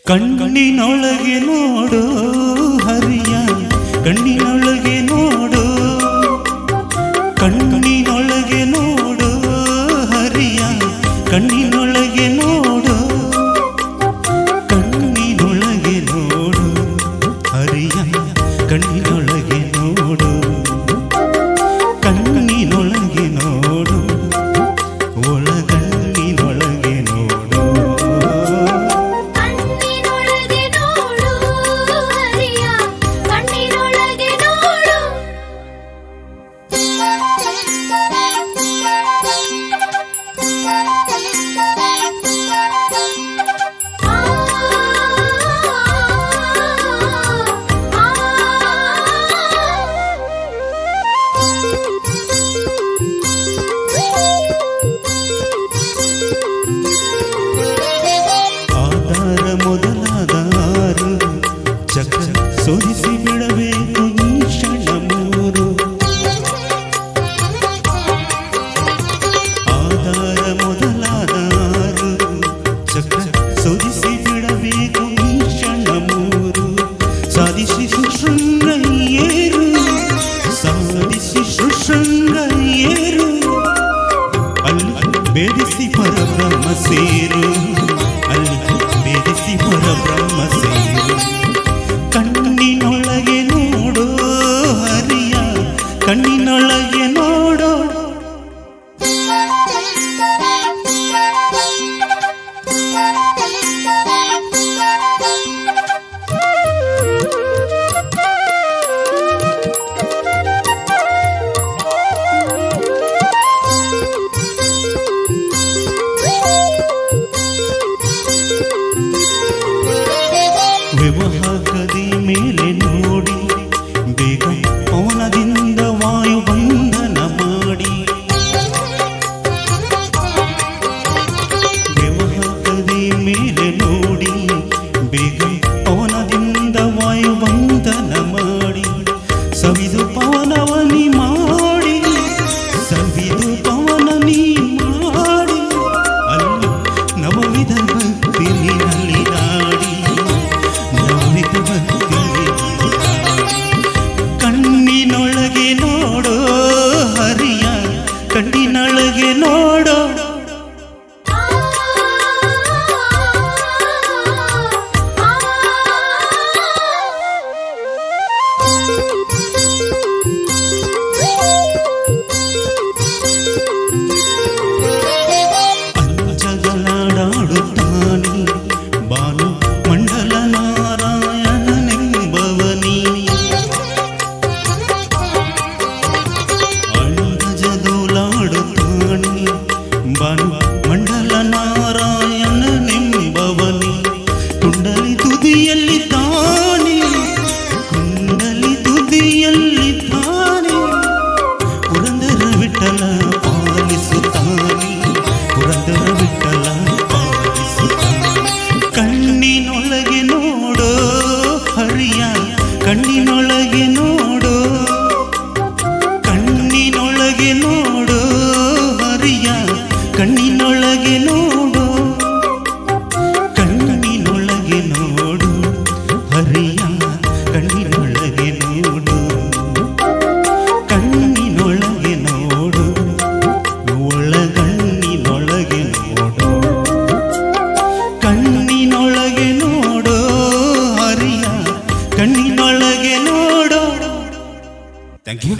ಕಣ್ಣಿನೊಳಗೆ ನೋಡು ಹರಿಯ, ಕಣ್ಣಿನೊಳಗೆ ನೋಡು, ಕಣ್ಣಿನೊಳಗೆ ನೋಡು ಹರಿಯ, ಕಣ್ಣಿನೊಳಗೆ ನೋಡು, ಕಣ್ಣಿನೊಳಗೆ ನೋಡು ಹರಿಯ, ಕಣ್ಣಿನೊಳಗೆ ನೋಡು, ಕಣ್ಣಿನೊಳಗೆ ನೋಡು, ಒಳಗಣ್ಣಿನೊಳಗೆ ನೋಡು. ಕಣ್ಣಿನೊಳಗೆ ನೋಡು ಹರಿಯ, ಕಣ್ಣಿನೊಳಗೆ ನೋಡು. ಆಧಾರ ಮೊದಲಾದಾರು ಚಕ್ರ ಸೋದಿಸಿ ಬಿಡಬೇಕು ಈ ಕ್ಷಣ ಮೂರು. ಆಧಾರ ಮೊದಲಾದಾರು ಚಕ್ರ ಸೋದಿಸಿ ಬಿಡಬೇಕು ಈ ಕ್ಷಣ ಮೂರು. ಸಾಧಿಸಿ ಶೃಂಗ ಏರು, ಸಾಧಿಸಿ ಶೃಂಗ ಏರು, ಅಲ್ಲಿ ಬೇಡಿಸಿ ಪರಬ್ರಹ್ಮ ಸೇರು, ಅಲ್ಲಿ ಬೇಡಿಸಿ ಪರಬ್ರಹ್ಮ ಸೇರು. ಕಣ್ಣಿನೊಳಗೆ ನೋಡು ಹರಿಯ, ಕಣ್ಣಿನೊಳಗೆ ನೋಡು. ವ್ಯವಹಾರದಿ ಮೇಲೆ ನೋಡಿ ಬೇಗ ಪವನದಿಂದ ವಾಯು ಬಂಧನ ಮಾಡಿ. ವ್ಯವಹಾರದಿ ಮೇಲೆ ನೋಡಿ ಬೇಗ ಪವನದಿಂದ ವಾಯು ಬಂಧನ ಮಾಡಿ. ಸವಿದು ಪವನವನಿ ಮಾಡಿ, ಸವಿದು ಪವನ ನೀ ಮಾಡಿ, ಅಲ್ಲಿ ನವವಿಧ ಭಕ್ತಿ ನಿನ್ನಲ್ಲಿ ಗಾಡಿ, ನವವಿಧ ಭಕ್ತಿ ನಿನ್ನಲ್ಲಿ ಗಾಡಿ. ಕಣ್ಣಿನೊಳಗೆ ನೋಡು ಹರಿಯ, ಕಣ್ಣಿನೊಳಗೆ ನೋಡು. ಅಂಜಗಳಾಡುತ್ತಾನೆ ಬಾನು ಮಂಡಲ ನಾರಾಯಣನೆಂಬವನಿ. ಅಂಜದೋಲಾಡುತ್ತಾನೆ ಬಾನು ಮಂಡಲ ನಾರಾಯಣನೆಂಬವನಿ. ಕುಂಡಲಿ ತುದಿಯಲ್ಲಿ ತಾನೆ, ಕುಂಡಲಿ ತುದಿಯಲ್ಲಿ ತಾನೆ, ಪುರಂದರ ವಿಠಲ ಪಾಲಿಸುತ್ತಾನೆ, ಪುರಂದರ ವಿಠಲ ಪಾಲಿಸುತ್ತಾನೆ. ಕಣ್ಣಿನೊಳಗೆ ನೋಡು ಹರಿಯ, ಕಣ್ಣಿನೊಳಗೆ ನೋಡು, ಕಣ್ಣಿನೊಳಗೆ ನೋಡು ಹರಿಯ, ಕಣ್ಣಿನೊಳಗೆ ನೋಡು, ಕಣ್ಣಿನೊಳಗೆ ನೋಡು ಹರಿಯ, ಕಣ್ಣಿನೊಳಗೆ ನೋಡು, ಕಣ್ಣಿನೊಳಗೆ ನೋಡು, ಒಳಗಣ್ಣಿನೊಳಗೆ ನೋಡು, ಕಣ್ಣಿನೊಳಗೆ ನೋಡು ಹರಿಯ, ಕಣ್ಣಿನೊಳಗೆ ನೋಡು. Thank you.